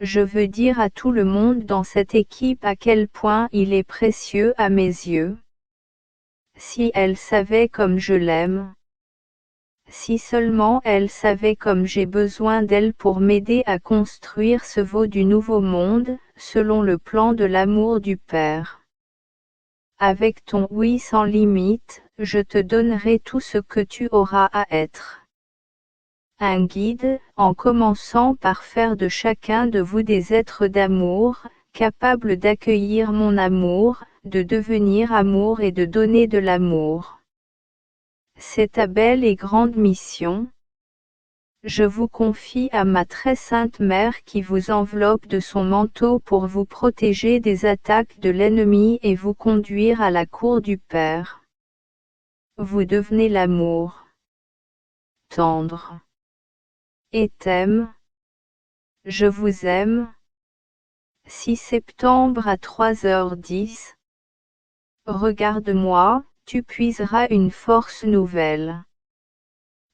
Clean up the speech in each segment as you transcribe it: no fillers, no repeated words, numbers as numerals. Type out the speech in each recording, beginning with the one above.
Je veux dire à tout le monde dans cette équipe à quel point il est précieux à mes yeux. Si elle savait comme je l'aime. Si seulement elle savait comme j'ai besoin d'elle pour m'aider à construire ce veau du nouveau monde, selon le plan de l'amour du Père. Avec ton oui sans limite, je te donnerai tout ce que tu auras à être. Un guide, en commençant par faire de chacun de vous des êtres d'amour, capables d'accueillir mon amour, de devenir amour et de donner de l'amour. C'est ta belle et grande mission. Je vous confie à ma très sainte mère qui vous enveloppe de son manteau pour vous protéger des attaques de l'ennemi et vous conduire à la cour du Père. Vous devenez l'amour tendre et t'aime. Je vous aime. 6 septembre à 3h10. Regarde-moi, tu puiseras une force nouvelle.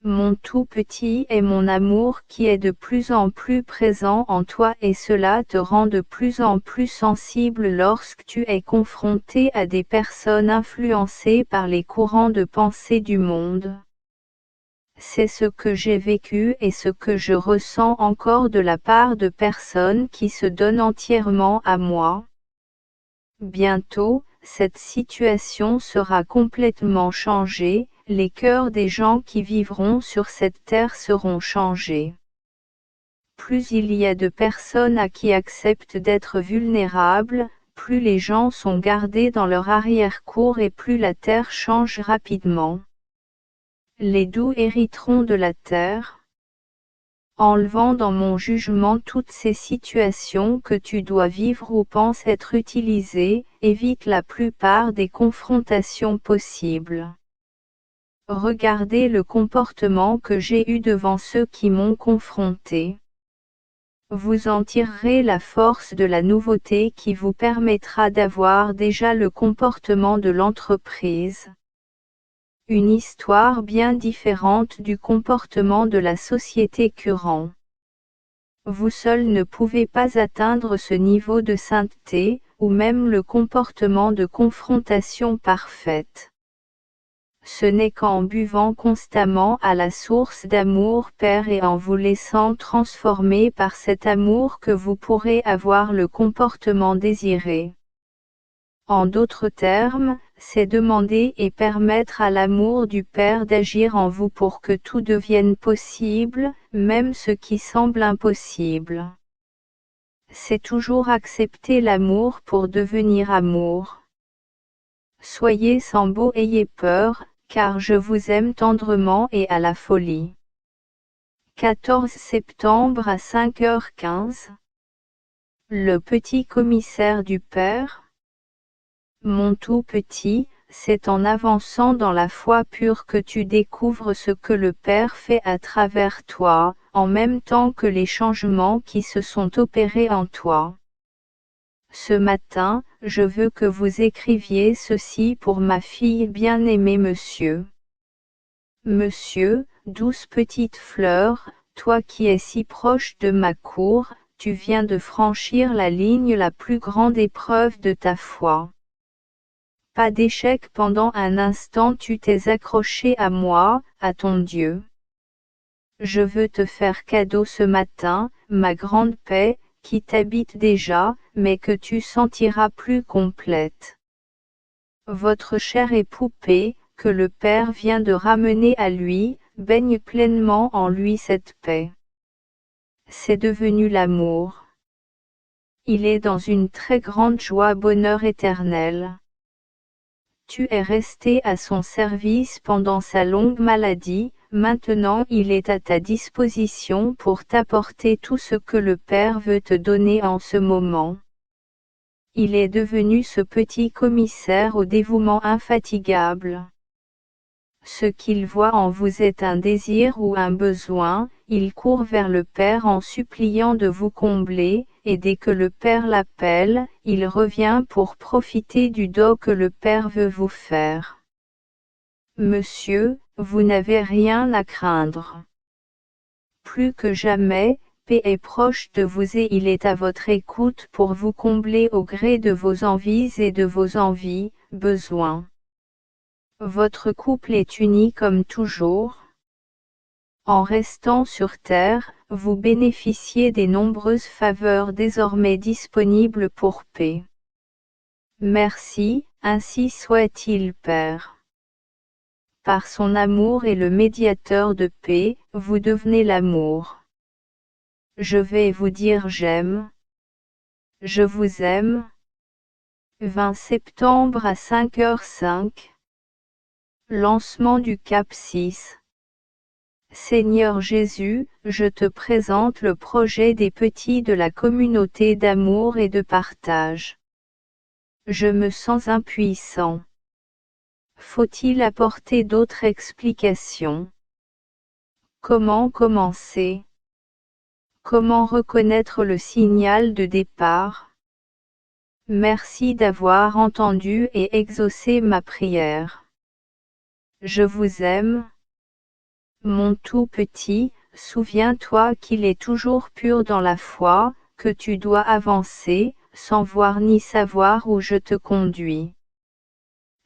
Mon tout petit est mon amour qui est de plus en plus présent en toi et cela te rend de plus en plus sensible lorsque tu es confronté à des personnes influencées par les courants de pensée du monde. C'est ce que j'ai vécu et ce que je ressens encore de la part de personnes qui se donnent entièrement à moi. Bientôt, cette situation sera complètement changée, les cœurs des gens qui vivront sur cette terre seront changés. Plus il y a de personnes à qui acceptent d'être vulnérables, plus les gens sont gardés dans leur arrière-cour et plus la terre change rapidement. Les doux hériteront de la terre. Enlevant dans mon jugement toutes ces situations que tu dois vivre ou penses être utilisées, évite la plupart des confrontations possibles. Regardez le comportement que j'ai eu devant ceux qui m'ont confronté. Vous en tirerez la force de la nouveauté qui vous permettra d'avoir déjà le comportement de l'entreprise. Une histoire bien différente du comportement de la société courante. Vous seul ne pouvez pas atteindre ce niveau de sainteté, ou même le comportement de confrontation parfaite. Ce n'est qu'en buvant constamment à la source d'amour Père et en vous laissant transformer par cet amour que vous pourrez avoir le comportement désiré. En d'autres termes, c'est demander et permettre à l'amour du Père d'agir en vous pour que tout devienne possible, même ce qui semble impossible. C'est toujours accepter l'amour pour devenir amour. Soyez sans beau ayez peur, car je vous aime tendrement et à la folie. 14 septembre à 5h15. Le petit commissaire du Père. Mon tout petit, c'est en avançant dans la foi pure que tu découvres ce que le Père fait à travers toi, en même temps que les changements qui se sont opérés en toi. Ce matin, je veux que vous écriviez ceci pour ma fille bien-aimée Monsieur. Monsieur, douce petite fleur, toi qui es si proche de ma cour, tu viens de franchir la ligne la plus grande épreuve de ta foi. Pas d'échec pendant un instant tu t'es accroché à moi, à ton Dieu. Je veux te faire cadeau ce matin, ma grande paix, qui t'habite déjà, mais que tu sentiras plus complète. Votre chère épopée, que le Père vient de ramener à lui, baigne pleinement en lui cette paix. C'est devenu l'amour. Il est dans une très grande joie bonheur éternel. Tu es resté à son service pendant sa longue maladie, maintenant il est à ta disposition pour t'apporter tout ce que le Père veut te donner en ce moment. Il est devenu ce petit commissaire au dévouement infatigable. Ce qu'il voit en vous est un désir ou un besoin, il court vers le Père en suppliant de vous combler, et dès que le Père l'appelle, il revient pour profiter du don que le Père veut vous faire. Monsieur, vous n'avez rien à craindre. Plus que jamais, P est proche de vous et il est à votre écoute pour vous combler au gré de vos envies et de vos envies, besoins. Votre couple est uni comme toujours. En restant sur Terre, vous bénéficiez des nombreuses faveurs désormais disponibles pour P. Merci, ainsi soit-il Père. Par son amour et le médiateur de paix, vous devenez l'amour. Je vais vous dire j'aime. Je vous aime. 20 septembre à 5h05. Lancement du Cap 6. Seigneur Jésus, je te présente le projet des petits de la communauté d'amour et de partage. Je me sens impuissant. Faut-il apporter d'autres explications? Comment commencer? Comment reconnaître le signal de départ? Merci d'avoir entendu et exaucé ma prière. Je vous aime. Mon tout petit, souviens-toi qu'il est toujours pur dans la foi, que tu dois avancer, sans voir ni savoir où je te conduis.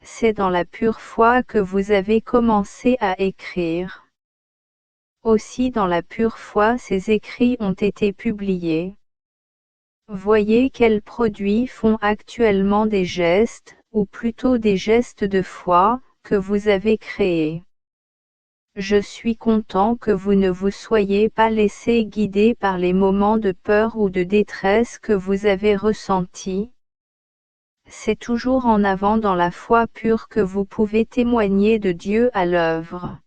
C'est dans la pure foi que vous avez commencé à écrire. Aussi dans la pure foi ces écrits ont été publiés. Voyez quels produits font actuellement des gestes, ou plutôt des gestes de foi, que vous avez créés. Je suis content que vous ne vous soyez pas laissé guider par les moments de peur ou de détresse que vous avez ressentis. C'est toujours en avant dans la foi pure que vous pouvez témoigner de Dieu à l'œuvre.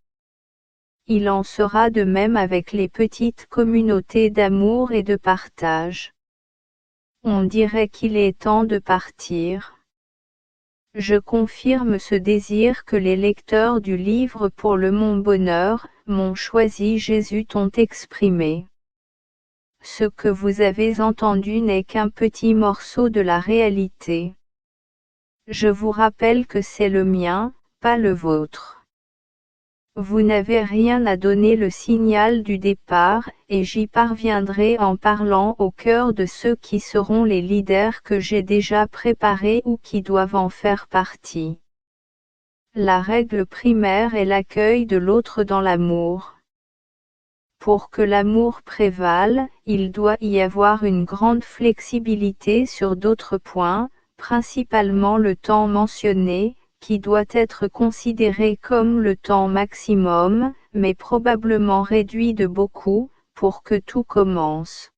Il en sera de même avec les petites communautés d'amour et de partage. On dirait qu'il est temps de partir. Je confirme ce désir que les lecteurs du livre pour le Mon Bonheur, m'ont choisi Jésus t'ont exprimé. Ce que vous avez entendu n'est qu'un petit morceau de la réalité. Je vous rappelle que c'est le mien, pas le vôtre. Vous n'avez rien à donner le signal du départ, et j'y parviendrai en parlant au cœur de ceux qui seront les leaders que j'ai déjà préparés ou qui doivent en faire partie. La règle primaire est l'accueil de l'autre dans l'amour. Pour que l'amour prévale, il doit y avoir une grande flexibilité sur d'autres points, principalement le temps mentionné, qui doit être considéré comme le temps maximum, mais probablement réduit de beaucoup, pour que tout commence.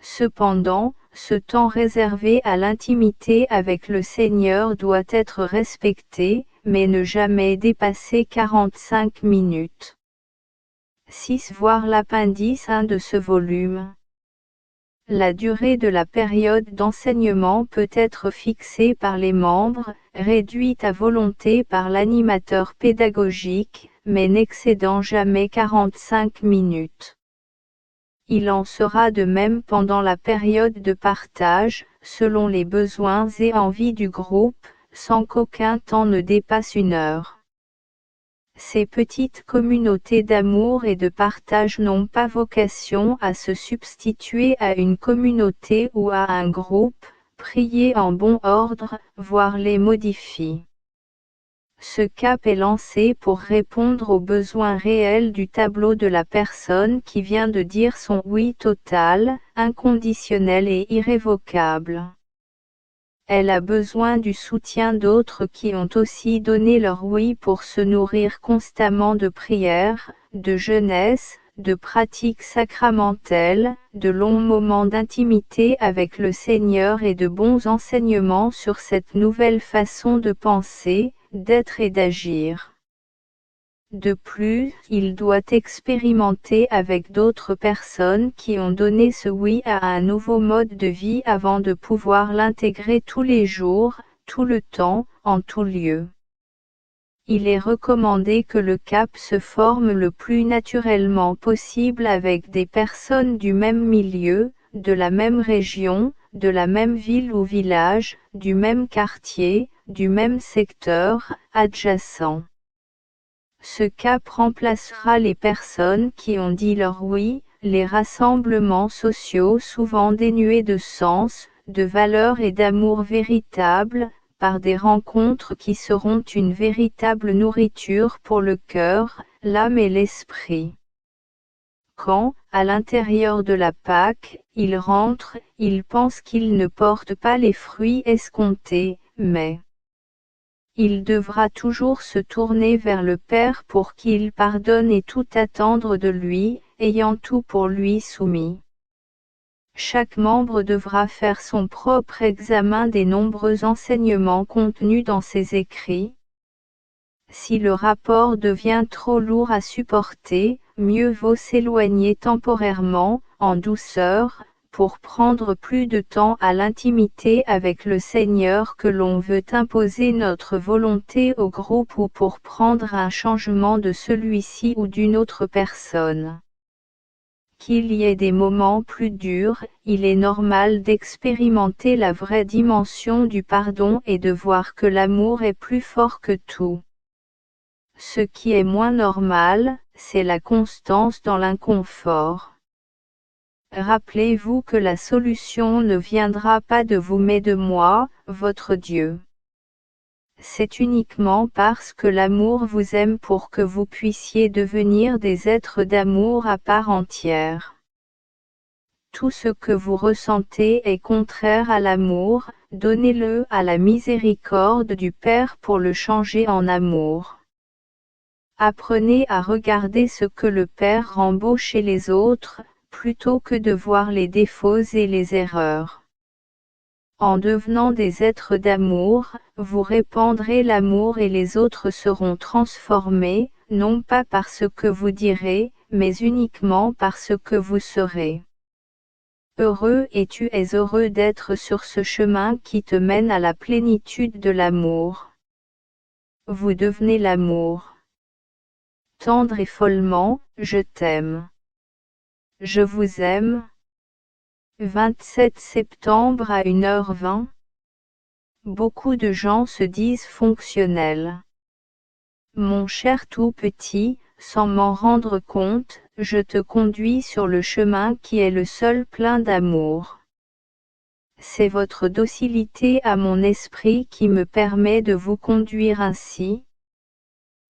Cependant, ce temps réservé à l'intimité avec le Seigneur doit être respecté, mais ne jamais dépasser 45 minutes. 6 voir l'appendice 1 de ce volume. La durée de la période d'enseignement peut être fixée par les membres, réduite à volonté par l'animateur pédagogique, mais n'excédant jamais 45 minutes. Il en sera de même pendant la période de partage, selon les besoins et envies du groupe, sans qu'aucun temps ne dépasse 1 heure. Ces petites communautés d'amour et de partage n'ont pas vocation à se substituer à une communauté ou à un groupe, priez en bon ordre, voire les modifie. Ce cap est lancé pour répondre aux besoins réels du tableau de la personne qui vient de dire son oui total, inconditionnel et irrévocable. Elle a besoin du soutien d'autres qui ont aussi donné leur oui pour se nourrir constamment de prières, de jeunesse, de pratiques sacramentelles, de longs moments d'intimité avec le Seigneur et de bons enseignements sur cette nouvelle façon de penser, d'être et d'agir. De plus, il doit expérimenter avec d'autres personnes qui ont donné ce oui à un nouveau mode de vie avant de pouvoir l'intégrer tous les jours, tout le temps, en tout lieu. Il est recommandé que le cap se forme le plus naturellement possible avec des personnes du même milieu, de la même région, de la même ville ou village, du même quartier, du même secteur, adjacent. Ce cap remplacera les personnes qui ont dit leur oui, les rassemblements sociaux souvent dénués de sens, de valeur et d'amour véritable, par des rencontres qui seront une véritable nourriture pour le cœur, l'âme et l'esprit. Quand, à l'intérieur de la Pâque, il rentre, il pense qu'il ne porte pas les fruits escomptés, mais il devra toujours se tourner vers le Père pour qu'il pardonne et tout attendre de lui, ayant tout pour lui soumis. Chaque membre devra faire son propre examen des nombreux enseignements contenus dans ces écrits. Si le rapport devient trop lourd à supporter, mieux vaut s'éloigner temporairement, en douceur, pour prendre plus de temps à l'intimité avec le Seigneur que l'on veut imposer notre volonté au groupe ou pour prendre un changement de celui-ci ou d'une autre personne. Qu'il y ait des moments plus durs, il est normal d'expérimenter la vraie dimension du pardon et de voir que l'amour est plus fort que tout. Ce qui est moins normal, c'est la constance dans l'inconfort. Rappelez-vous que la solution ne viendra pas de vous mais de moi, votre Dieu. C'est uniquement parce que l'amour vous aime pour que vous puissiez devenir des êtres d'amour à part entière. Tout ce que vous ressentez est contraire à l'amour, donnez-le à la miséricorde du Père pour le changer en amour. Apprenez à regarder ce que le Père rend beau chez les autres, plutôt que de voir les défauts et les erreurs. En devenant des êtres d'amour, vous répandrez l'amour et les autres seront transformés, non pas par ce que vous direz, mais uniquement par ce que vous serez. Heureux et tu es heureux d'être sur ce chemin qui te mène à la plénitude de l'amour. Vous devenez l'amour. Tendre et follement, je t'aime. Je vous aime. 27 septembre à 1h20. Beaucoup de gens se disent fonctionnels. Mon cher tout petit, sans m'en rendre compte, je te conduis sur le chemin qui est le seul plein d'amour. C'est votre docilité à mon esprit qui me permet de vous conduire ainsi.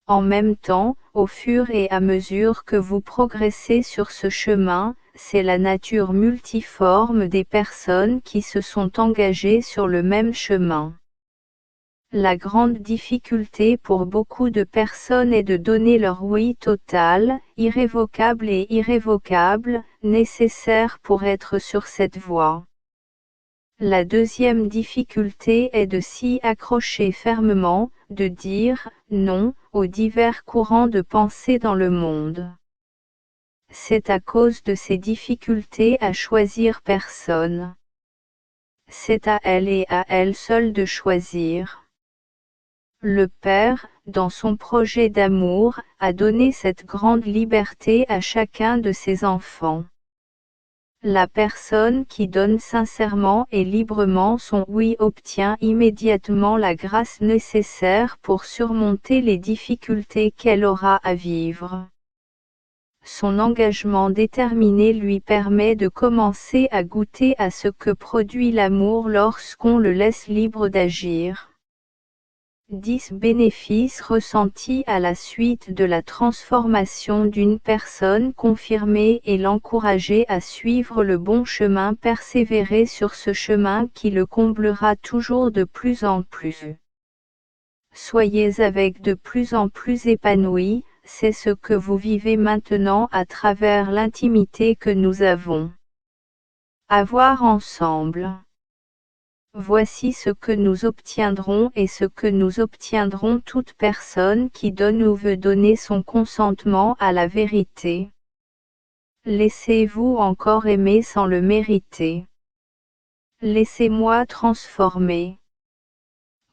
En même temps, au fur et à mesure que vous progressez sur ce chemin, c'est la nature multiforme des personnes qui se sont engagées sur le même chemin. La grande difficulté pour beaucoup de personnes est de donner leur oui total, irrévocable et irrévocable, nécessaire pour être sur cette voie. La deuxième difficulté est de s'y accrocher fermement, de dire « non » aux divers courants de pensée dans le monde. C'est à cause de ces difficultés à choisir personne. C'est à elle et à elle seule de choisir. Le Père, dans son projet d'amour, a donné cette grande liberté à chacun de ses enfants. La personne qui donne sincèrement et librement son oui obtient immédiatement la grâce nécessaire pour surmonter les difficultés qu'elle aura à vivre. Son engagement déterminé lui permet de commencer à goûter à ce que produit l'amour lorsqu'on le laisse libre d'agir. 10 bénéfices ressentis à la suite de la transformation d'une personne confirmée et l'encourager à suivre le bon chemin, persévérer sur ce chemin qui le comblera toujours de plus en plus. Soyez avec de plus en plus épanouis, c'est ce que vous vivez maintenant à travers l'intimité que nous avons. Avoir ensemble. Voici ce que nous obtiendrons et ce que nous obtiendrons toute personne qui donne ou veut donner son consentement à la vérité. Laissez-vous encore aimer sans le mériter. Laissez-moi transformer.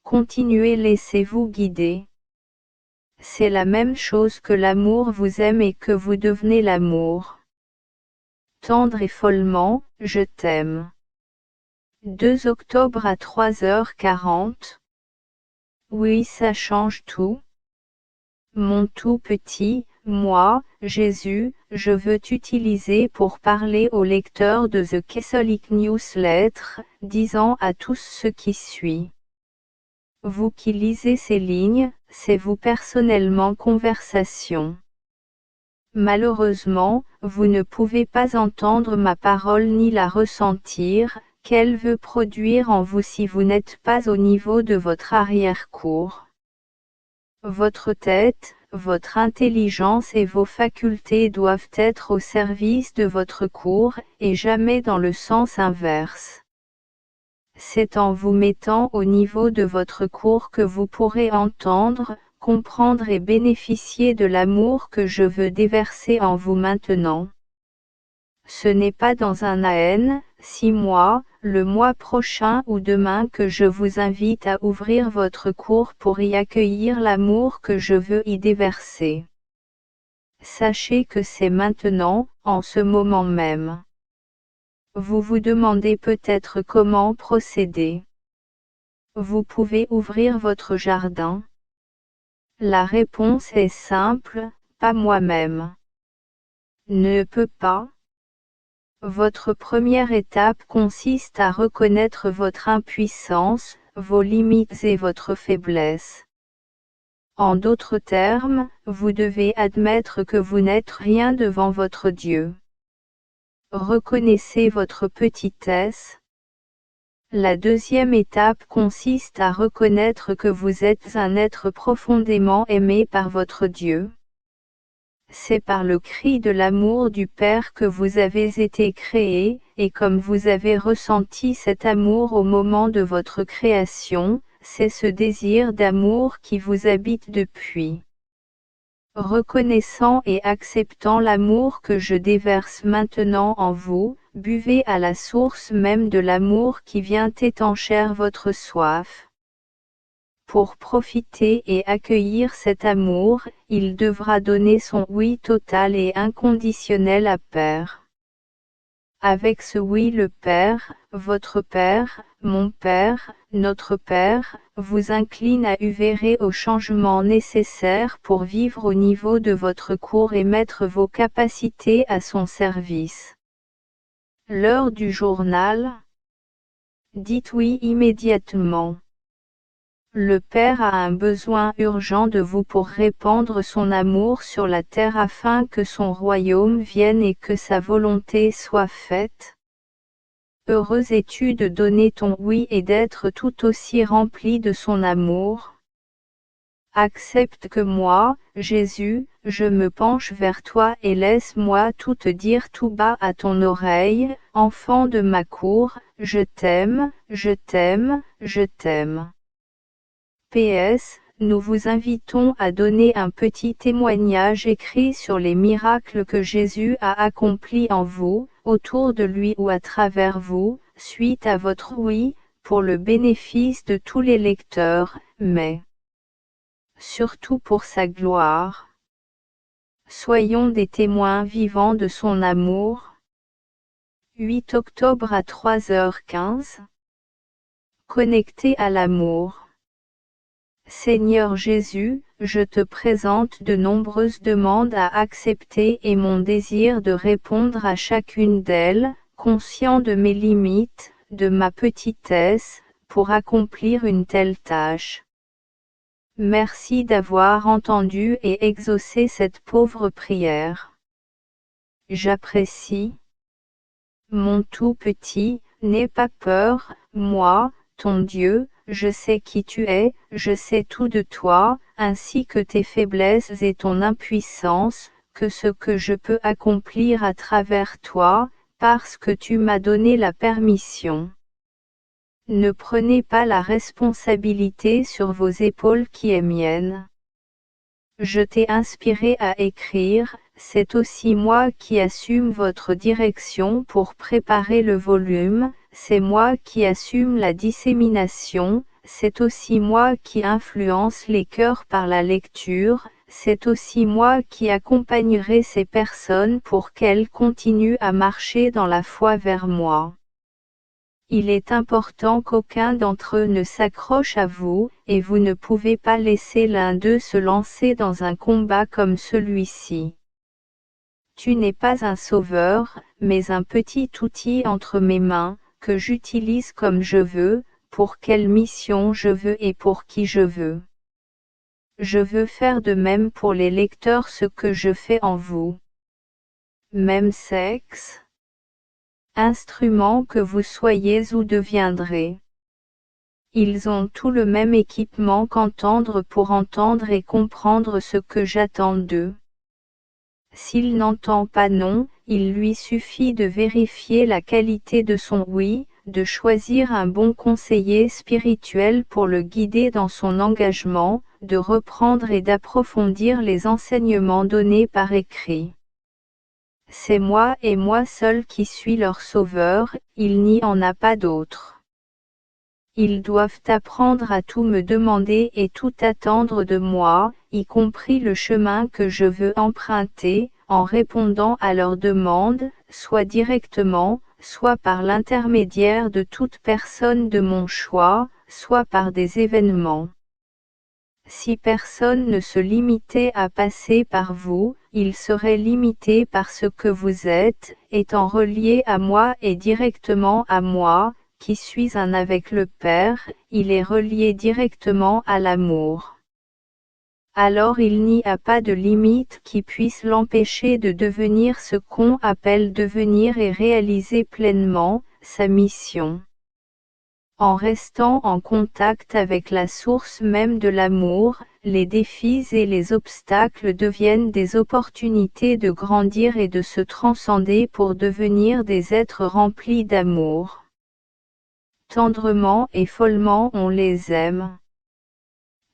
Continuez, laissez-vous guider. C'est la même chose que l'amour vous aime et que vous devenez l'amour. Tendre et follement, je t'aime. 2 octobre à 3h40. Oui, ça change tout. Mon tout petit, moi, Jésus, je veux t'utiliser pour parler aux lecteurs de The Catholic Newsletter, disant à tous ceux qui suivent. Vous qui lisez ces lignes, c'est vous personnellement conversation. Malheureusement, vous ne pouvez pas entendre ma parole ni la ressentir, qu'elle veut produire en vous si vous n'êtes pas au niveau de votre arrière-cour. Votre tête, votre intelligence et vos facultés doivent être au service de votre cour, et jamais dans le sens inverse. C'est en vous mettant au niveau de votre cour que vous pourrez entendre, comprendre et bénéficier de l'amour que je veux déverser en vous maintenant. Ce n'est pas dans un AN, 6 mois, le mois prochain ou demain que je vous invite à ouvrir votre cour pour y accueillir l'amour que je veux y déverser. Sachez que c'est maintenant, en ce moment même. Vous vous demandez peut-être comment procéder. Vous pouvez ouvrir votre jardin. La réponse est simple, pas moi-même. Ne peut pas. Votre première étape consiste à reconnaître votre impuissance, vos limites et votre faiblesse. En d'autres termes, vous devez admettre que vous n'êtes rien devant votre Dieu. Reconnaissez votre petitesse. La deuxième étape consiste à reconnaître que vous êtes un être profondément aimé par votre Dieu. C'est par le cri de l'amour du Père que vous avez été créé, et comme vous avez ressenti cet amour au moment de votre création, c'est ce désir d'amour qui vous habite depuis. Reconnaissant et acceptant l'amour que je déverse maintenant en vous, buvez à la source même de l'amour qui vient étancher votre soif. Pour profiter et accueillir cet amour, il devra donner son oui total et inconditionnel à Père. Avec ce oui le Père, votre Père, mon Père, notre Père, vous incline à œuvrer aux changements nécessaires pour vivre au niveau de votre cour et mettre vos capacités à son service. L'heure du journal. Dites oui immédiatement. Le Père a un besoin urgent de vous pour répandre son amour sur la terre afin que son royaume vienne et que sa volonté soit faite. Heureuse es-tu de donner ton oui et d'être tout aussi rempli de son amour. Accepte que moi, Jésus, je me penche vers toi et laisse-moi tout te dire tout bas à ton oreille, enfant de ma cour, je t'aime, je t'aime, je t'aime. PS, nous vous invitons à donner un petit témoignage écrit sur les miracles que Jésus a accomplis en vous, autour de lui ou à travers vous, suite à votre oui, pour le bénéfice de tous les lecteurs, mais surtout pour sa gloire. Soyons des témoins vivants de son amour. 8 octobre à 3h15. Connecté à l'amour. Seigneur Jésus, je te présente de nombreuses demandes à accepter et mon désir de répondre à chacune d'elles, conscient de mes limites, de ma petitesse, pour accomplir une telle tâche. Merci d'avoir entendu et exaucé cette pauvre prière. J'apprécie. Mon tout petit, n'aie pas peur, moi, ton Dieu, je sais qui tu es, je sais tout de toi, ainsi que tes faiblesses et ton impuissance, que ce que je peux accomplir à travers toi, parce que tu m'as donné la permission. Ne prenez pas la responsabilité sur vos épaules qui est mienne. Je t'ai inspiré à écrire, c'est aussi moi qui assume votre direction pour préparer le volume, c'est moi qui assume la dissémination, c'est aussi moi qui influence les cœurs par la lecture, c'est aussi moi qui accompagnerai ces personnes pour qu'elles continuent à marcher dans la foi vers moi. Il est important qu'aucun d'entre eux ne s'accroche à vous, et vous ne pouvez pas laisser l'un d'eux se lancer dans un combat comme celui-ci. Tu n'es pas un sauveur, mais un petit outil entre mes mains, que j'utilise comme je veux, pour quelle mission je veux et pour qui je veux. Je veux faire de même pour les lecteurs ce que je fais en vous. Même sexe, instrument que vous soyez ou deviendrez. Ils ont tout le même équipement qu'entendre pour entendre et comprendre ce que j'attends d'eux. S'il n'entend pas non, il lui suffit de vérifier la qualité de son oui, de choisir un bon conseiller spirituel pour le guider dans son engagement, de reprendre et d'approfondir les enseignements donnés par écrit. C'est moi et moi seul qui suis leur sauveur, il n'y en a pas d'autre. Ils doivent apprendre à tout me demander et tout attendre de moi, y compris le chemin que je veux emprunter, en répondant à leurs demandes, soit directement, soit par l'intermédiaire de toute personne de mon choix, soit par des événements. Si personne ne se limitait à passer par vous, il serait limité par ce que vous êtes, étant relié à moi et directement à moi, qui suis un avec le Père, il est relié directement à l'amour. Alors il n'y a pas de limite qui puisse l'empêcher de devenir ce qu'on appelle devenir et réaliser pleinement sa mission. En restant en contact avec la source même de l'amour, les défis et les obstacles deviennent des opportunités de grandir et de se transcender pour devenir des êtres remplis d'amour. Tendrement et follement on les aime.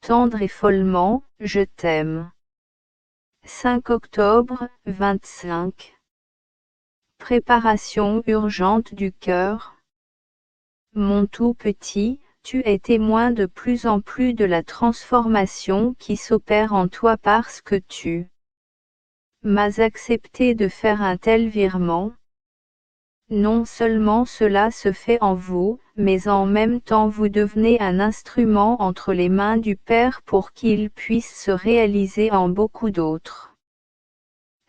Tendre et follement, je t'aime. 5 octobre, 25. Préparation urgente du cœur. Mon tout petit, tu es témoin de plus en plus de la transformation qui s'opère en toi parce que tu m'as accepté de faire un tel virement. Non seulement cela se fait en vous, mais en même temps vous devenez un instrument entre les mains du Père pour qu'il puisse se réaliser en beaucoup d'autres.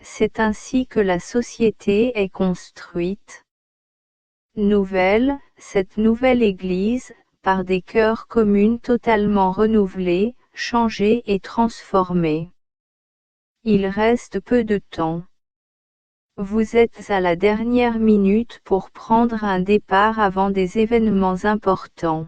C'est ainsi que la société est construite. Cette nouvelle Église, par des cœurs communs totalement renouvelés, changés et transformés. Il reste peu de temps. Vous êtes à la dernière minute pour prendre un départ avant des événements importants.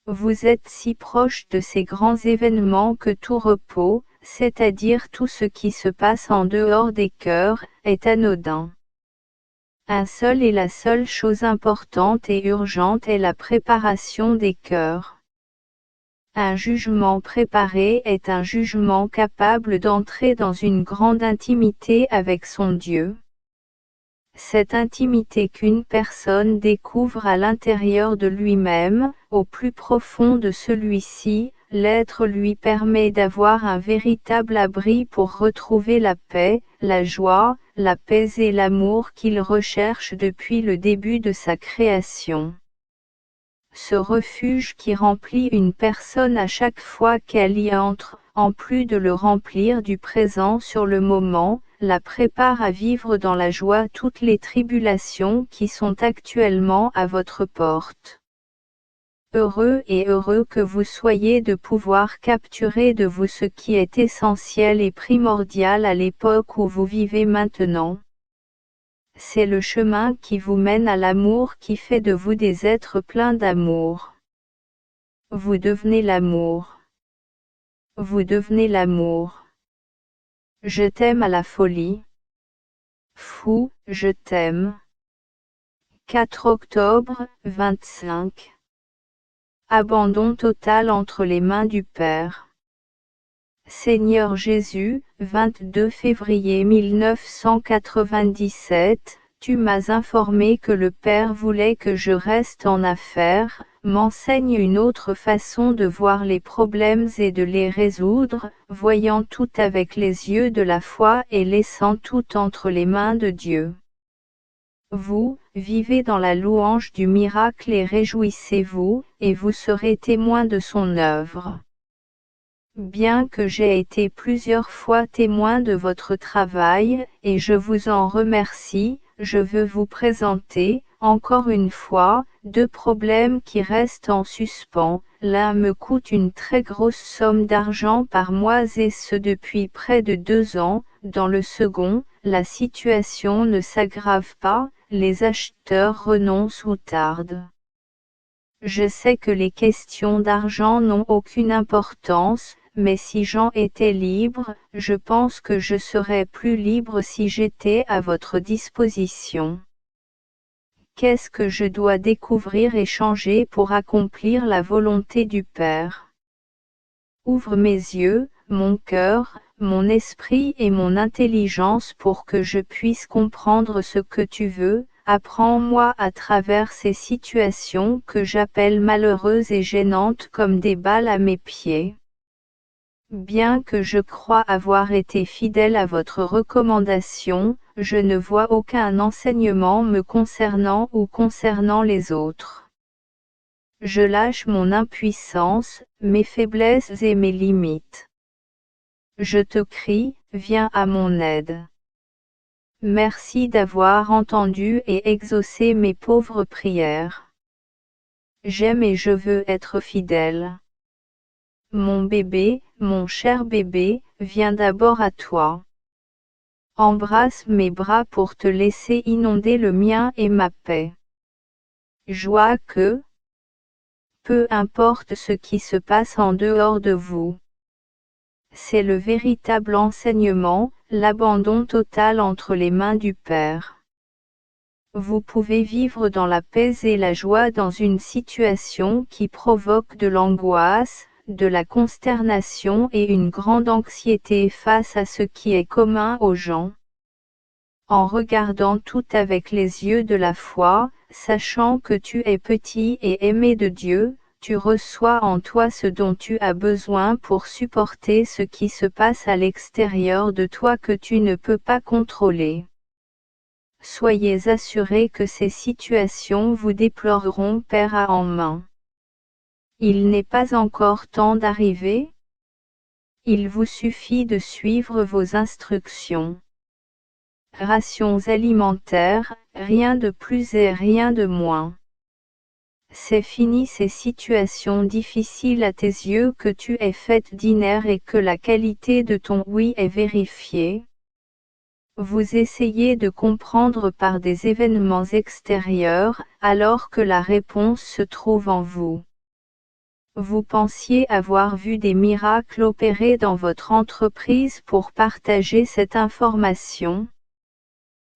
Vous êtes si proche de ces grands événements que tout repos, c'est-à-dire tout ce qui se passe en dehors des cœurs, est anodin. La seule chose importante et urgente est la préparation des cœurs. Un jugement préparé est un jugement capable d'entrer dans une grande intimité avec son Dieu. Cette intimité qu'une personne découvre à l'intérieur de lui-même, au plus profond de celui-ci, l'être lui permet d'avoir un véritable abri pour retrouver la paix, la joie, la paix et l'amour qu'il recherche depuis le début de sa création. Ce refuge qui remplit une personne à chaque fois qu'elle y entre, en plus de le remplir du présent sur le moment, la prépare à vivre dans la joie toutes les tribulations qui sont actuellement à votre porte. Heureux et heureux que vous soyez de pouvoir capturer de vous ce qui est essentiel et primordial à l'époque où vous vivez maintenant. C'est le chemin qui vous mène à l'amour qui fait de vous des êtres pleins d'amour. Vous devenez l'amour. Vous devenez l'amour. Je t'aime à la folie. Fou, je t'aime. 4 octobre, 25. Abandon total entre les mains du Père. Seigneur Jésus, 22 février 1997, tu m'as informé que le Père voulait que je reste en affaires, m'enseigne une autre façon de voir les problèmes et de les résoudre, voyant tout avec les yeux de la foi et laissant tout entre les mains de Dieu. Vous, vivez dans la louange du miracle et réjouissez-vous, et vous serez témoin de son œuvre. Bien que j'ai été plusieurs fois témoin de votre travail, et je vous en remercie, je veux vous présenter, encore une fois, deux problèmes qui restent en suspens. L'un me coûte une très grosse somme d'argent par mois et ce depuis près de 2 ans. Dans le second, la situation ne s'aggrave pas, les acheteurs renoncent ou tardent. Je sais que les questions d'argent n'ont aucune importance, mais si j'en étais libre, je pense que je serais plus libre si j'étais à votre disposition. Qu'est-ce que je dois découvrir et changer pour accomplir la volonté du Père? Ouvre mes yeux, mon cœur, mon esprit et mon intelligence pour que je puisse comprendre ce que tu veux. Apprends-moi à travers ces situations que j'appelle malheureuses et gênantes comme des balles à mes pieds. Bien que je croie avoir été fidèle à votre recommandation, je ne vois aucun enseignement me concernant ou concernant les autres. Je lâche mon impuissance, mes faiblesses et mes limites. Je te crie, viens à mon aide. Merci d'avoir entendu et exaucé mes pauvres prières. J'aime et je veux être fidèle. Mon bébé, mon cher bébé, viens d'abord à toi. Embrasse mes bras pour te laisser inonder le mien et ma paix. Joie que, peu importe ce qui se passe en dehors de vous. C'est le véritable enseignement, l'abandon total entre les mains du Père. Vous pouvez vivre dans la paix et la joie dans une situation qui provoque de l'angoisse, de la consternation et une grande anxiété face à ce qui est commun aux gens. En regardant tout avec les yeux de la foi, sachant que tu es petit et aimé de Dieu, tu reçois en toi ce dont tu as besoin pour supporter ce qui se passe à l'extérieur de toi que tu ne peux pas contrôler. Soyez assurés que ces situations vous déploreront pair en main. Il n'est pas encore temps d'arriver? Il vous suffit de suivre vos instructions. Rations alimentaires, rien de plus et rien de moins. C'est fini ces situations difficiles à tes yeux que tu es faite d'inertie et que la qualité de ton oui est vérifiée. Vous essayez de comprendre par des événements extérieurs, alors que la réponse se trouve en vous. Vous pensiez avoir vu des miracles opérer dans votre entreprise pour partager cette information.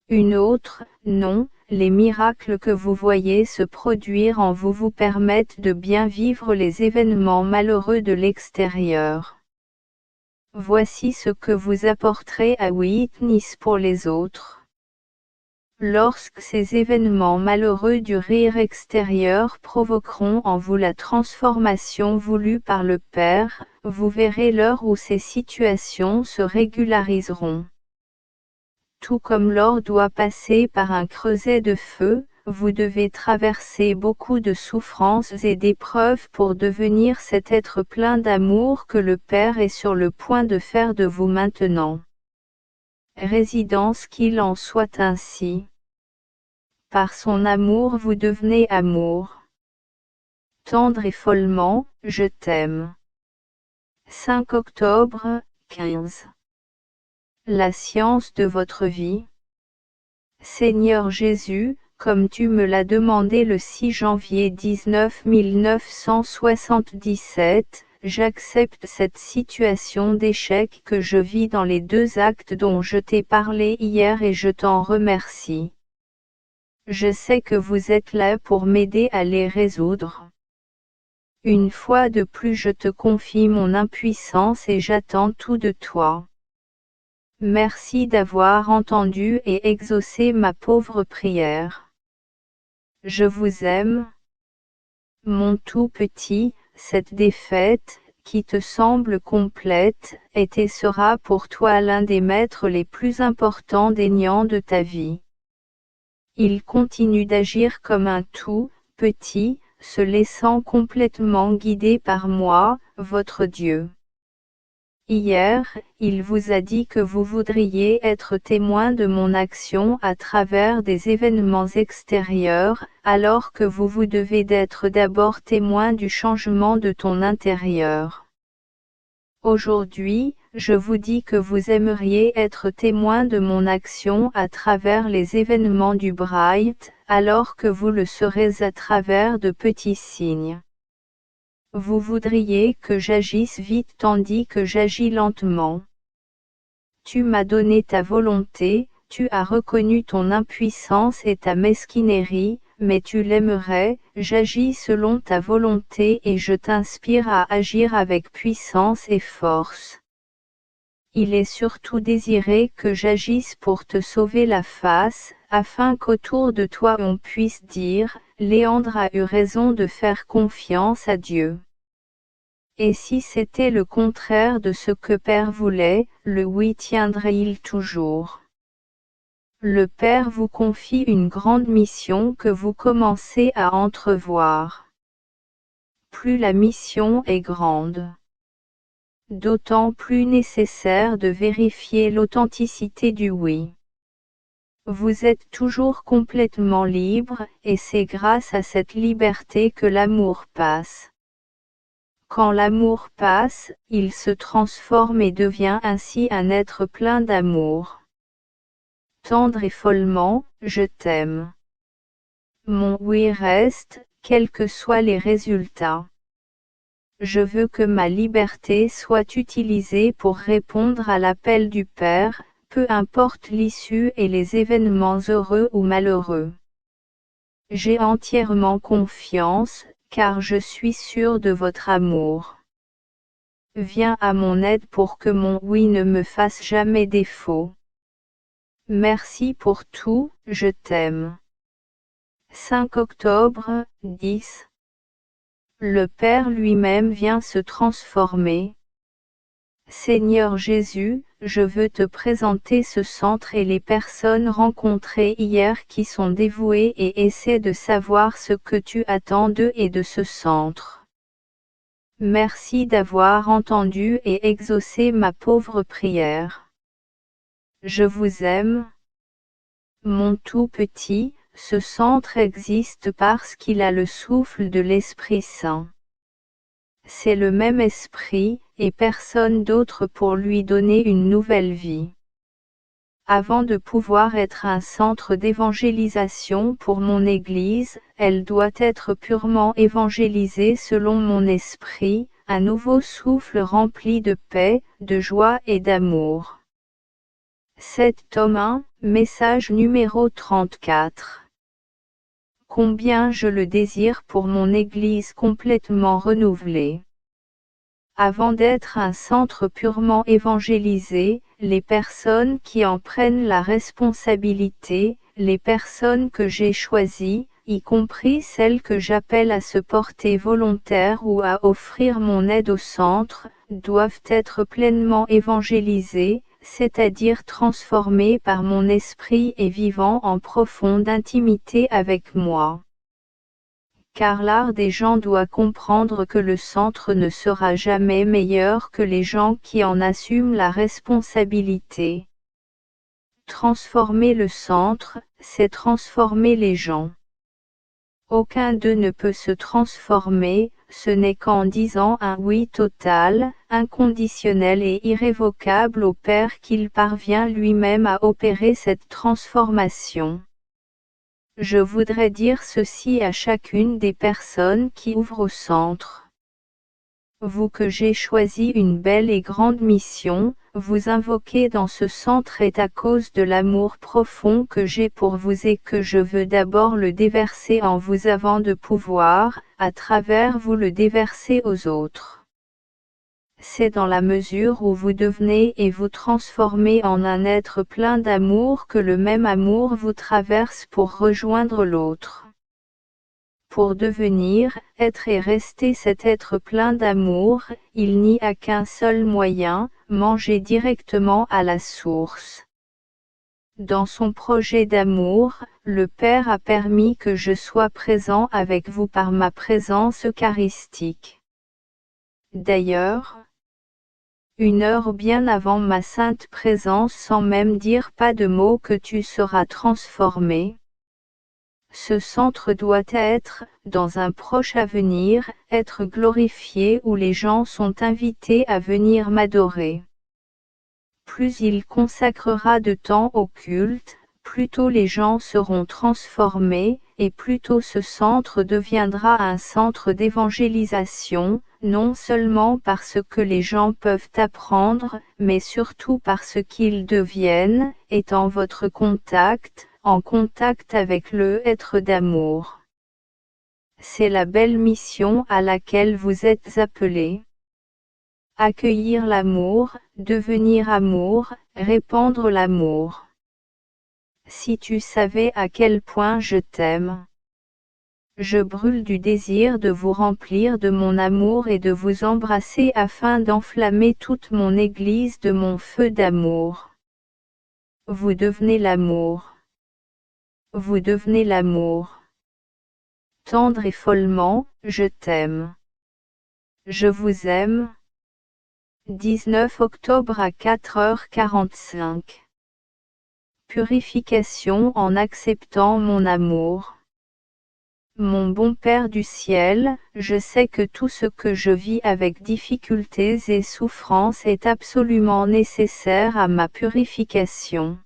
Une autre, non, les miracles que vous voyez se produire en vous vous permettent de bien vivre les événements malheureux de l'extérieur. Voici ce que vous apporterez à Witness pour les autres. Lorsque ces événements malheureux du rire extérieur provoqueront en vous la transformation voulue par le Père, vous verrez l'heure où ces situations se régulariseront. Tout comme l'or doit passer par un creuset de feu, vous devez traverser beaucoup de souffrances et d'épreuves pour devenir cet être plein d'amour que le Père est sur le point de faire de vous maintenant. Résidence qu'il en soit ainsi. Par son amour vous devenez amour. Tendre et follement, je t'aime. 5 octobre, 15. La science de votre vie. Seigneur Jésus, comme tu me l'as demandé le 6 janvier 1977, j'accepte cette situation d'échec que je vis dans les 2 actes dont je t'ai parlé hier et je t'en remercie. Je sais que vous êtes là pour m'aider à les résoudre. Une fois de plus je te confie mon impuissance et j'attends tout de toi. Merci d'avoir entendu et exaucé ma pauvre prière. Je vous aime. Mon tout petit, cette défaite, qui te semble complète, est et sera pour toi l'un des maîtres les plus importants des niants de ta vie. Il continue d'agir comme un tout petit, se laissant complètement guider par moi, votre Dieu. Hier, il vous a dit que vous voudriez être témoin de mon action à travers des événements extérieurs, alors que vous devez d'être d'abord témoin du changement de ton intérieur. Aujourd'hui, je vous dis que vous aimeriez être témoin de mon action à travers les événements du Bright, alors que vous le serez à travers de petits signes. Vous voudriez que j'agisse vite tandis que j'agis lentement. Tu m'as donné ta volonté, tu as reconnu ton impuissance et ta mesquinerie, mais tu l'aimerais, j'agis selon ta volonté et je t'inspire à agir avec puissance et force. Il est surtout désiré que j'agisse pour te sauver la face, afin qu'autour de toi on puisse dire, Léandre a eu raison de faire confiance à Dieu. Et si c'était le contraire de ce que Père voulait, le oui tiendrait-il toujours. Le Père vous confie une grande mission que vous commencez à entrevoir. Plus la mission est grande, d'autant plus nécessaire de vérifier l'authenticité du oui. Vous êtes toujours complètement libre, et c'est grâce à cette liberté que l'amour passe. Quand l'amour passe, il se transforme et devient ainsi un être plein d'amour. Tendre et follement, je t'aime. Mon oui reste, quels que soient les résultats. Je veux que ma liberté soit utilisée pour répondre à l'appel du Père, peu importe l'issue et les événements heureux ou malheureux. J'ai entièrement confiance, car je suis sûr de votre amour. Viens à mon aide pour que mon oui ne me fasse jamais défaut. Merci pour tout, je t'aime. 5 octobre, 10. Le Père lui-même vient se transformer. Seigneur Jésus, je veux te présenter ce centre et les personnes rencontrées hier qui sont dévouées et essaient de savoir ce que tu attends d'eux et de ce centre. Merci d'avoir entendu et exaucé ma pauvre prière. Je vous aime. Mon tout petit, ce centre existe parce qu'il a le souffle de l'Esprit Saint. C'est le même Esprit, et personne d'autre pour lui donner une nouvelle vie. Avant de pouvoir être un centre d'évangélisation pour mon Église, elle doit être purement évangélisée selon mon esprit, un nouveau souffle rempli de paix, de joie et d'amour. 7 tome 1, message numéro 34. Combien je le désire pour mon Église complètement renouvelée. Avant d'être un centre purement évangélisé, les personnes qui en prennent la responsabilité, les personnes que j'ai choisies, y compris celles que j'appelle à se porter volontaire ou à offrir mon aide au centre, doivent être pleinement évangélisées, c'est-à-dire transformées par mon esprit et vivant en profonde intimité avec moi. Car l'art des gens doit comprendre que le centre ne sera jamais meilleur que les gens qui en assument la responsabilité. Transformer le centre, c'est transformer les gens. Aucun d'eux ne peut se transformer, ce n'est qu'en disant un oui total, inconditionnel et irrévocable au Père qu'il parvient lui-même à opérer cette transformation. Je voudrais dire ceci à chacune des personnes qui ouvrent au centre. Vous que j'ai choisi une belle et grande mission, vous invoquer dans ce centre est à cause de l'amour profond que j'ai pour vous et que je veux d'abord le déverser en vous avant de pouvoir, à travers vous le déverser aux autres. C'est dans la mesure où vous devenez et vous transformez en un être plein d'amour que le même amour vous traverse pour rejoindre l'autre. Pour devenir, être et rester cet être plein d'amour, il n'y a qu'un seul moyen, manger directement à la source. Dans son projet d'amour, le Père a permis que je sois présent avec vous par ma présence eucharistique. D'ailleurs, 1 heure bien avant ma sainte présence sans même dire pas de mots que tu seras transformé. Ce centre doit être, dans un proche avenir, être glorifié où les gens sont invités à venir m'adorer. Plus il consacrera de temps au culte, plus tôt les gens seront transformés, et plus tôt ce centre deviendra un centre d'évangélisation, non seulement parce que les gens peuvent apprendre, mais surtout parce qu'ils deviennent, étant votre contact, en contact avec le être d'amour. C'est la belle mission à laquelle vous êtes appelés. Accueillir l'amour, devenir amour, répandre l'amour. Si tu savais à quel point je t'aime. Je brûle du désir de vous remplir de mon amour et de vous embrasser afin d'enflammer toute mon Église de mon feu d'amour. Vous devenez l'amour. Vous devenez l'amour. Tendre et follement, je t'aime. Je vous aime. 19 octobre à 4h45. Purification en acceptant mon amour. Mon bon Père du ciel, je sais que tout ce que je vis avec difficultés et souffrances est absolument nécessaire à ma purification.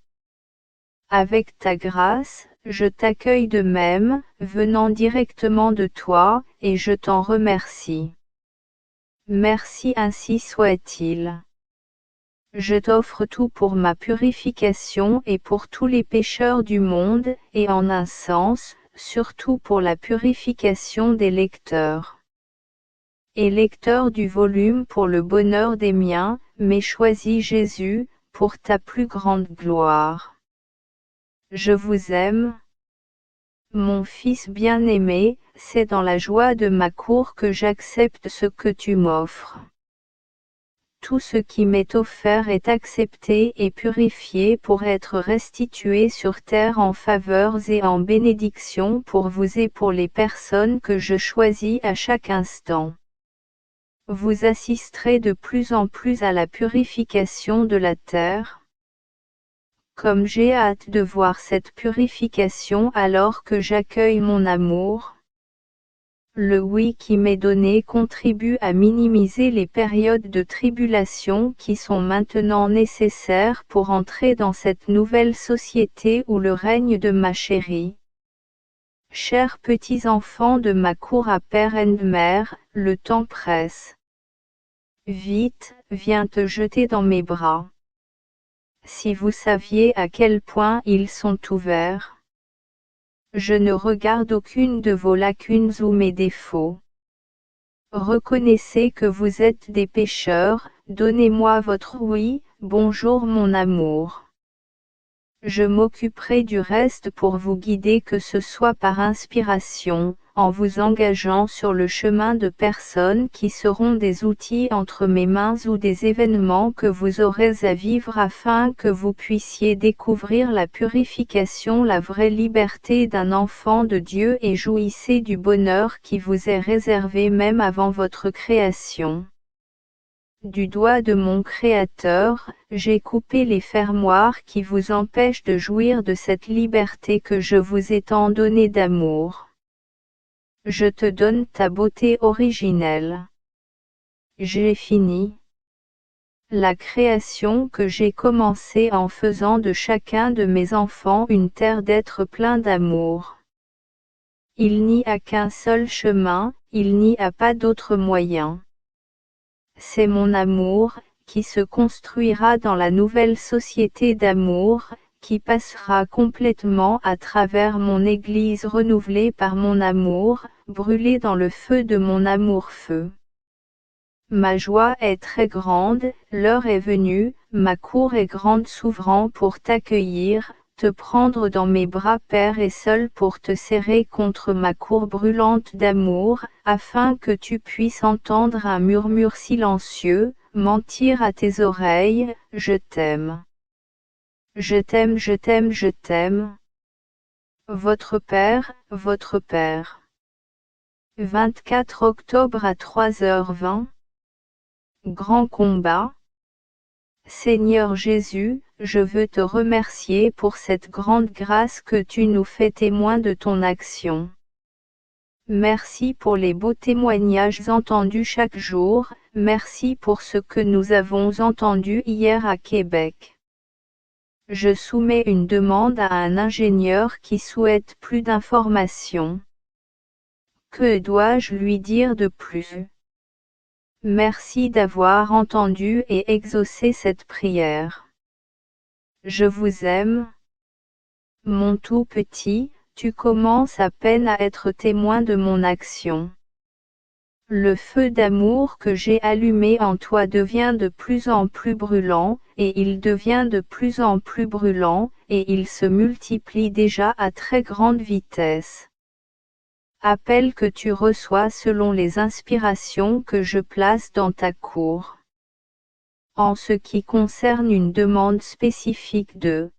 Avec ta grâce, je t'accueille de même, venant directement de toi, et je t'en remercie. Merci, ainsi soit-il. Je t'offre tout pour ma purification et pour tous les pécheurs du monde, et en un sens, surtout pour la purification des lecteurs. Et lecteurs du volume pour le bonheur des miens, mais choisis Jésus, pour ta plus grande gloire. Je vous aime. Mon Fils bien-aimé, c'est dans la joie de ma cour que j'accepte ce que tu m'offres. Tout ce qui m'est offert est accepté et purifié pour être restitué sur terre en faveurs et en bénédictions pour vous et pour les personnes que je choisis à chaque instant. Vous assisterez de plus en plus à la purification de la terre. Comme j'ai hâte de voir cette purification alors que j'accueille mon amour. Le oui qui m'est donné contribue à minimiser les périodes de tribulation qui sont maintenant nécessaires pour entrer dans cette nouvelle société où le règne de ma chérie. Chers petits enfants de ma cour à père et mère, le temps presse. Vite, viens te jeter dans mes bras. Si vous saviez à quel point ils sont ouverts. Je ne regarde aucune de vos lacunes ou mes défauts. Reconnaissez que vous êtes des pécheurs, donnez-moi votre oui, bonjour mon amour. Je m'occuperai du reste pour vous guider, que ce soit par inspiration, en vous engageant sur le chemin de personnes qui seront des outils entre mes mains ou des événements que vous aurez à vivre afin que vous puissiez découvrir la purification, la vraie liberté d'un enfant de Dieu et jouissez du bonheur qui vous est réservé même avant votre création. Du doigt de mon Créateur, j'ai coupé les fermoirs qui vous empêchent de jouir de cette liberté que je vous ai tant donnée d'amour. Je te donne ta beauté originelle. J'ai fini la création que j'ai commencée en faisant de chacun de mes enfants une terre d'être plein d'amour. Il n'y a qu'un seul chemin, il n'y a pas d'autre moyen. C'est mon amour, qui se construira dans la nouvelle société d'amour, qui passera complètement à travers mon Église renouvelée par mon amour, brûlée dans le feu de mon amour-feu. Ma joie est très grande, l'heure est venue, ma cour est grande s'ouvrant pour t'accueillir, te prendre dans mes bras Père et seul pour te serrer contre ma cour brûlante d'amour, afin que tu puisses entendre un murmure silencieux, mentir à tes oreilles, je t'aime. Je t'aime, je t'aime, je t'aime. Votre père, votre père. 24 octobre à 3h20. Grand combat. Seigneur Jésus, je veux te remercier pour cette grande grâce que tu nous fais témoin de ton action. Merci pour les beaux témoignages entendus chaque jour, merci pour ce que nous avons entendu hier à Québec. Je soumets une demande à un ingénieur qui souhaite plus d'informations. Que dois-je lui dire de plus? Merci d'avoir entendu et exaucé cette prière. Je vous aime. Mon tout petit, tu commences à peine à être témoin de mon action. Le feu d'amour que j'ai allumé en toi devient de plus en plus brûlant, et il devient de plus en plus brûlant, et il se multiplie déjà à très grande vitesse. Appel que tu reçois selon les inspirations que je place dans ta cour. En ce qui concerne une demande spécifique de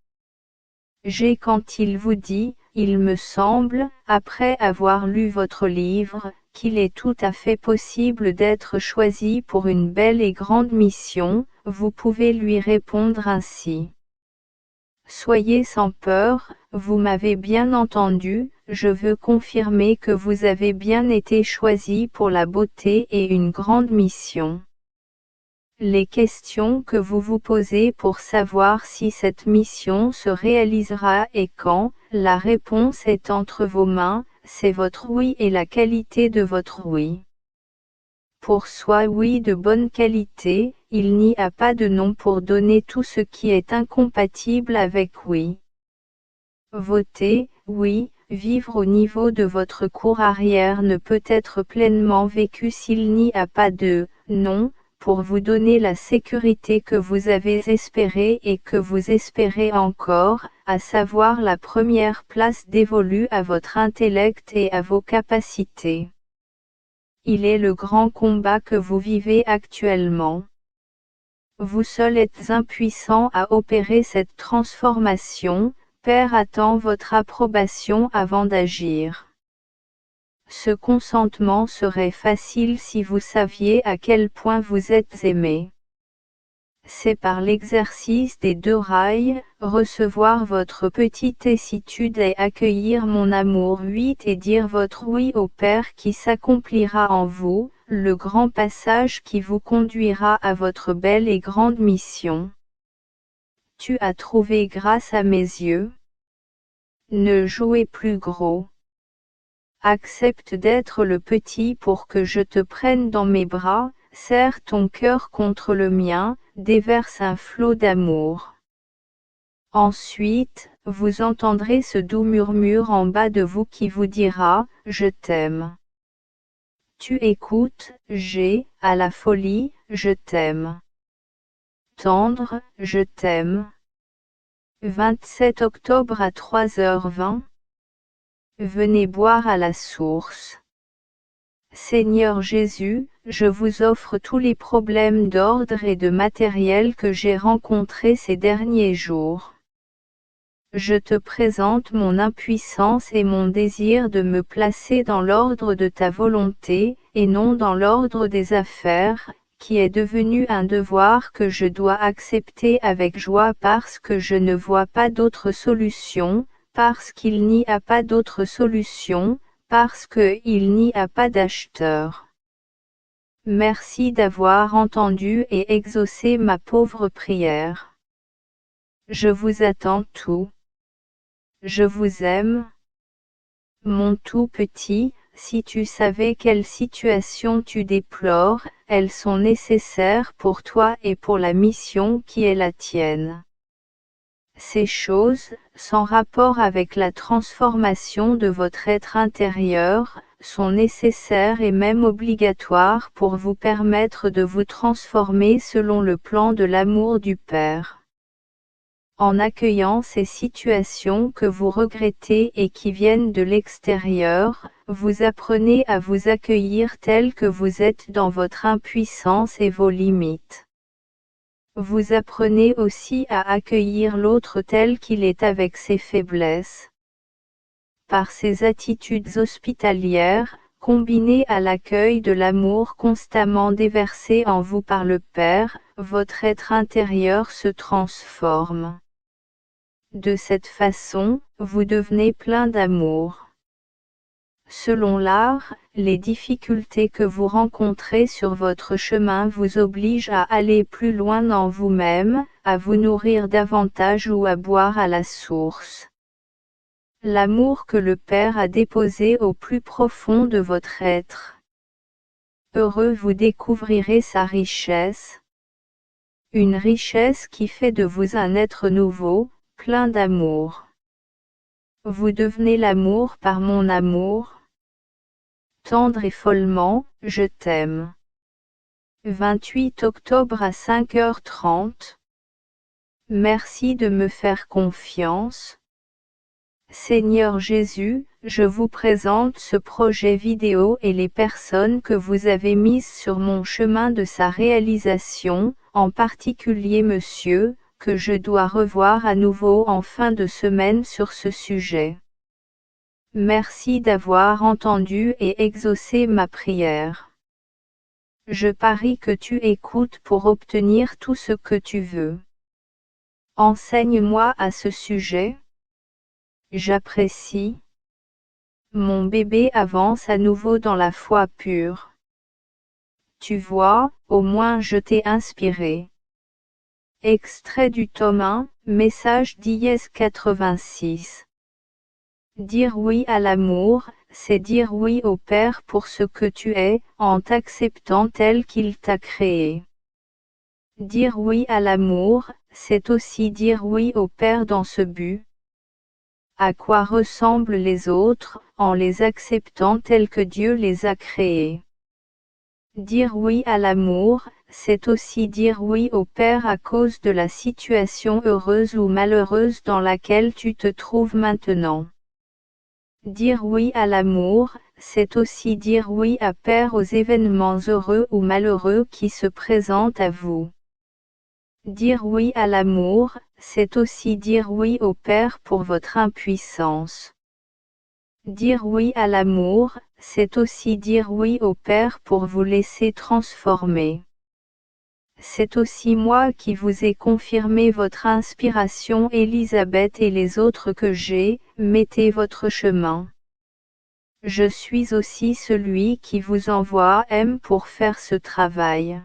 G quand il vous dit, il me semble, après avoir lu votre livre, qu'il est tout à fait possible d'être choisi pour une belle et grande mission, vous pouvez lui répondre ainsi. Soyez sans peur, vous m'avez bien entendu, je veux confirmer que vous avez bien été choisi pour la beauté et une grande mission. Les questions que vous vous posez pour savoir si cette mission se réalisera et quand, la réponse est entre vos mains, c'est votre oui et la qualité de votre oui. Pour soi oui de bonne qualité, il n'y a pas de non pour donner tout ce qui est incompatible avec oui. Voter, oui, vivre au niveau de votre cour arrière ne peut être pleinement vécu s'il n'y a pas de non, pour vous donner la sécurité que vous avez espérée et que vous espérez encore, à savoir la première place dévolue à votre intellect et à vos capacités. Il est le grand combat que vous vivez actuellement. Vous seul êtes impuissant à opérer cette transformation, Père attend votre approbation avant d'agir. Ce consentement serait facile si vous saviez à quel point vous êtes aimé. C'est par l'exercice des deux rails, recevoir votre petite tessitude et accueillir mon amour 8 et dire votre oui au Père qui s'accomplira en vous, le grand passage qui vous conduira à votre belle et grande mission. Tu as trouvé grâce à mes yeux. Ne jouez plus gros. Accepte d'être le petit pour que je te prenne dans mes bras, serre ton cœur contre le mien, déverse un flot d'amour. Ensuite, vous entendrez ce doux murmure en bas de vous qui vous dira « Je t'aime ». Tu écoutes, j'ai, à la folie, je t'aime. Tendre, je t'aime. 27 octobre à 3h20. Venez boire à la source. Seigneur Jésus, je vous offre tous les problèmes d'ordre et de matériel que j'ai rencontrés ces derniers jours. Je te présente mon impuissance et mon désir de me placer dans l'ordre de ta volonté, et non dans l'ordre des affaires, qui est devenu un devoir que je dois accepter avec joie parce que je ne vois pas d'autre solution, parce qu'il n'y a pas d'autre solution, parce qu'il n'y a pas d'acheteur. Merci d'avoir entendu et exaucé ma pauvre prière. Je vous attends tout. Je vous aime. Mon tout petit, si tu savais quelle situation tu déplores, elles sont nécessaires pour toi et pour la mission qui est la tienne. Ces choses, sans rapport avec la transformation de votre être intérieur, sont nécessaires et même obligatoires pour vous permettre de vous transformer selon le plan de l'amour du Père. En accueillant ces situations que vous regrettez et qui viennent de l'extérieur, vous apprenez à vous accueillir tel que vous êtes dans votre impuissance et vos limites. Vous apprenez aussi à accueillir l'autre tel qu'il est avec ses faiblesses. Par ces attitudes hospitalières, combinées à l'accueil de l'amour constamment déversé en vous par le Père, votre être intérieur se transforme. De cette façon, vous devenez plein d'amour. Selon l'art, les difficultés que vous rencontrez sur votre chemin vous obligent à aller plus loin en vous-même, à vous nourrir davantage ou à boire à la source. L'amour que le Père a déposé au plus profond de votre être. Heureux vous découvrirez sa richesse. Une richesse qui fait de vous un être nouveau, plein d'amour. Vous devenez l'amour par mon amour. Tendre et follement, je t'aime. 28 octobre à 5h30. Merci de me faire confiance. Seigneur Jésus, je vous présente ce projet vidéo et les personnes que vous avez mises sur mon chemin de sa réalisation, en particulier Monsieur, que je dois revoir à nouveau en fin de semaine sur ce sujet. Merci d'avoir entendu et exaucé ma prière. Je parie que tu écoutes pour obtenir tout ce que tu veux. Enseigne-moi à ce sujet. J'apprécie. Mon bébé avance à nouveau dans la foi pure. Tu vois, au moins je t'ai inspiré. Extrait du tome 1, message d'IS 86. Dire oui à l'amour, c'est dire oui au Père pour ce que tu es, en t'acceptant tel qu'il t'a créé. Dire oui à l'amour, c'est aussi dire oui au Père dans ce but. À quoi ressemblent les autres, en les acceptant tels que Dieu les a créés. Dire oui à l'amour, c'est aussi dire oui au Père à cause de la situation heureuse ou malheureuse dans laquelle tu te trouves maintenant. Dire oui à l'amour, c'est aussi dire oui à Père aux événements heureux ou malheureux qui se présentent à vous. Dire oui à l'amour, c'est aussi dire oui au Père pour votre impuissance. Dire oui à l'amour, c'est aussi dire oui au Père pour vous laisser transformer. C'est aussi moi qui vous ai confirmé votre inspiration Élisabeth et les autres que j'ai, mettez votre chemin. Je suis aussi celui qui vous envoie pour faire ce travail.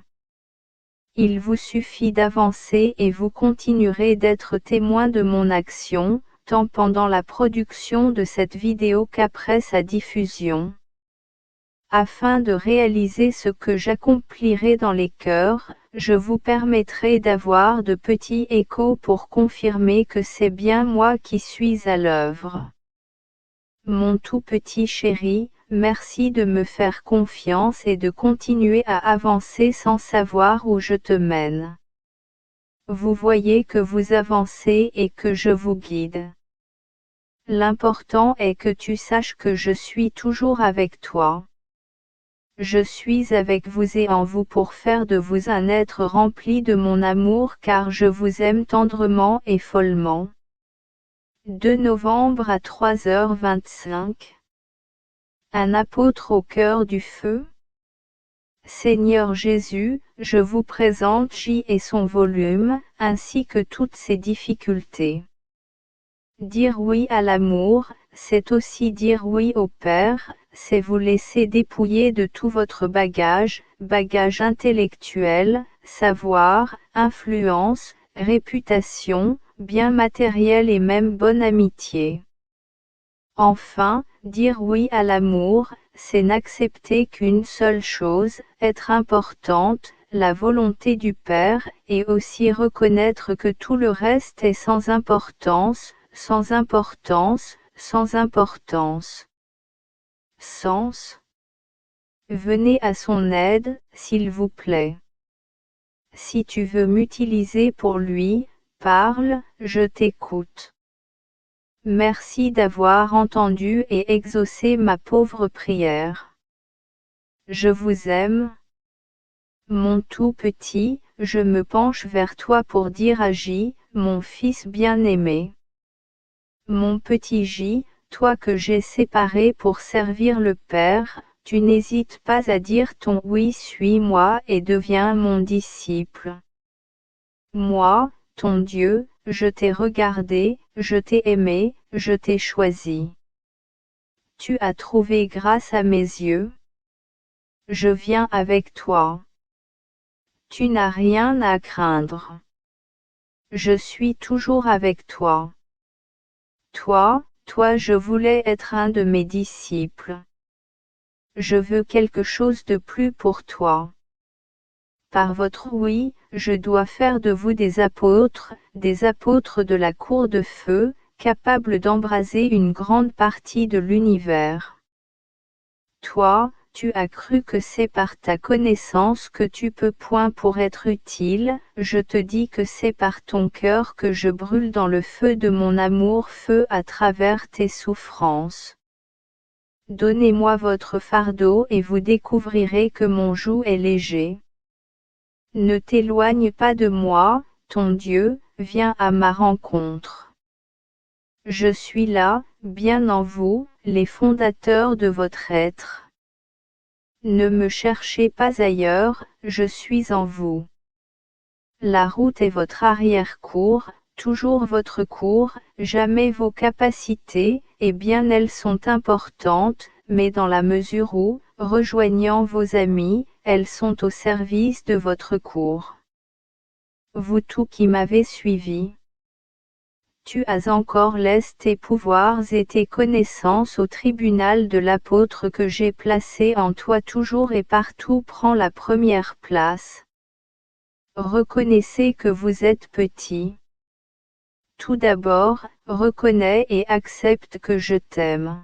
Il vous suffit d'avancer et vous continuerez d'être témoin de mon action, tant pendant la production de cette vidéo qu'après sa diffusion. Afin de réaliser ce que j'accomplirai dans les cœurs, je vous permettrai d'avoir de petits échos pour confirmer que c'est bien moi qui suis à l'œuvre. Mon tout petit chéri, merci de me faire confiance et de continuer à avancer sans savoir où je te mène. Vous voyez que vous avancez et que je vous guide. L'important est que tu saches que je suis toujours avec toi. Je suis avec vous et en vous pour faire de vous un être rempli de mon amour car je vous aime tendrement et follement. 2 novembre à 3h25. Un apôtre au cœur du feu. Seigneur Jésus, je vous présente J et son volume, ainsi que toutes ses difficultés. Dire oui à l'amour, c'est aussi dire oui au Père, c'est vous laisser dépouiller de tout votre bagage intellectuel, savoir, influence, réputation, bien matériel et même bonne amitié. Enfin, dire oui à l'amour, c'est n'accepter qu'une seule chose, être importante, la volonté du Père, et aussi reconnaître que tout le reste est sans importance, sans importance, sans importance. Sens. Venez à son aide, s'il vous plaît. Si tu veux m'utiliser pour lui, parle, je t'écoute. Merci d'avoir entendu et exaucé ma pauvre prière. Je vous aime. Mon tout petit, je me penche vers toi pour dire à J, mon fils bien-aimé. Mon petit J, toi que j'ai séparé pour servir le Père, tu n'hésites pas à dire ton oui, suis-moi et deviens mon disciple. Moi, ton Dieu, je t'ai regardé, je t'ai aimé, je t'ai choisi. Tu as trouvé grâce à mes yeux. Je viens avec toi. Tu n'as rien à craindre. Je suis toujours avec toi. Toi, je voulais être un de mes disciples. Je veux quelque chose de plus pour toi. Par votre oui, je dois faire de vous des apôtres de la cour de feu, capables d'embraser une grande partie de l'univers. Toi, tu as cru que c'est par ta connaissance que tu peux point pour être utile, je te dis que c'est par ton cœur que je brûle dans le feu de mon amour, feu à travers tes souffrances. Donnez-moi votre fardeau et vous découvrirez que mon joug est léger. Ne t'éloigne pas de moi, ton Dieu, viens à ma rencontre. Je suis là, bien en vous, les fondateurs de votre être. Ne me cherchez pas ailleurs, je suis en vous. La route est votre arrière-cour, toujours votre cours, jamais vos capacités, et bien elles sont importantes, mais dans la mesure où, rejoignant vos amis, elles sont au service de votre cours. Vous tous qui m'avez suivi. Tu as encore laissé tes pouvoirs et tes connaissances au tribunal de l'apôtre que j'ai placé en toi, toujours et partout prend la première place. Reconnaissez que vous êtes petit. Tout d'abord, reconnais et accepte que je t'aime.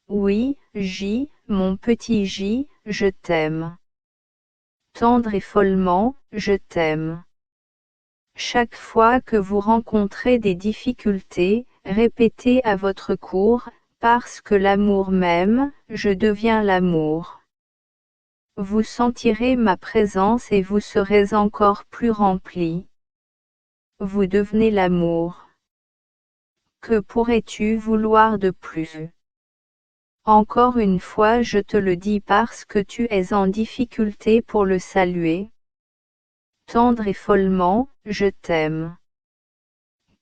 Oui, J, mon petit J, je t'aime. Tendre et follement, je t'aime. Chaque fois que vous rencontrez des difficultés, répétez à votre cour, parce que l'amour m'aime, je deviens l'amour. Vous sentirez ma présence et vous serez encore plus rempli. Vous devenez l'amour. Que pourrais-tu vouloir de plus? Encore une fois je te le dis parce que tu es en difficulté pour le saluer. Tendre et follement, je t'aime.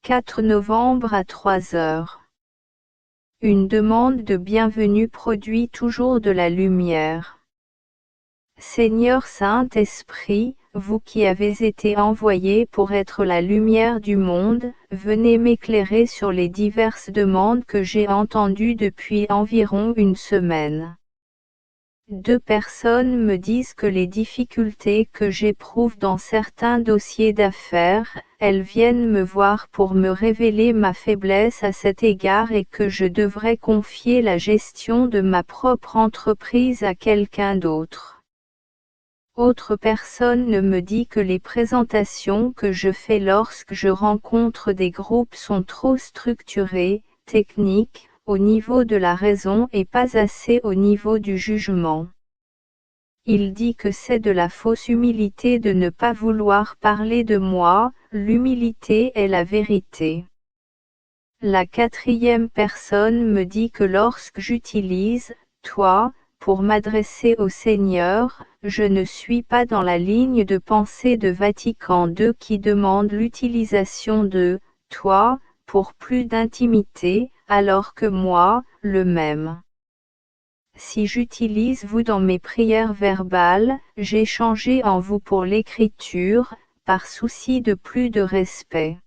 4 novembre à 3 heures. Une demande de bienvenue produit toujours de la lumière. Seigneur Saint-Esprit, vous qui avez été envoyé pour être la lumière du monde, venez m'éclairer sur les diverses demandes que j'ai entendues depuis environ une semaine. 2 personnes me disent que les difficultés que j'éprouve dans certains dossiers d'affaires, elles viennent me voir pour me révéler ma faiblesse à cet égard et que je devrais confier la gestion de ma propre entreprise à quelqu'un d'autre. Autre personne me dit que les présentations que je fais lorsque je rencontre des groupes sont trop structurées, techniques, au niveau de la raison et pas assez au niveau du jugement. Il dit que c'est de la fausse humilité de ne pas vouloir parler de moi, l'humilité est la vérité. La 4e personne me dit que lorsque j'utilise « toi » pour m'adresser au Seigneur, je ne suis pas dans la ligne de pensée de Vatican II qui demande l'utilisation de « toi » pour plus d'intimité, alors que moi, le même. Si j'utilise vous dans mes prières verbales, j'ai changé en vous pour l'écriture, par souci de plus de respect.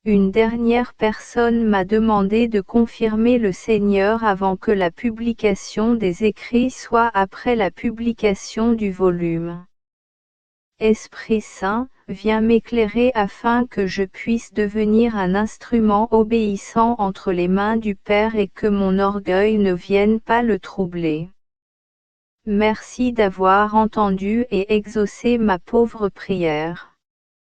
Une dernière personne m'a demandé de confirmer le Seigneur avant que la publication des écrits soit après la publication du volume. Esprit Saint, viens m'éclairer afin que je puisse devenir un instrument obéissant entre les mains du Père et que mon orgueil ne vienne pas le troubler. Merci d'avoir entendu et exaucé ma pauvre prière.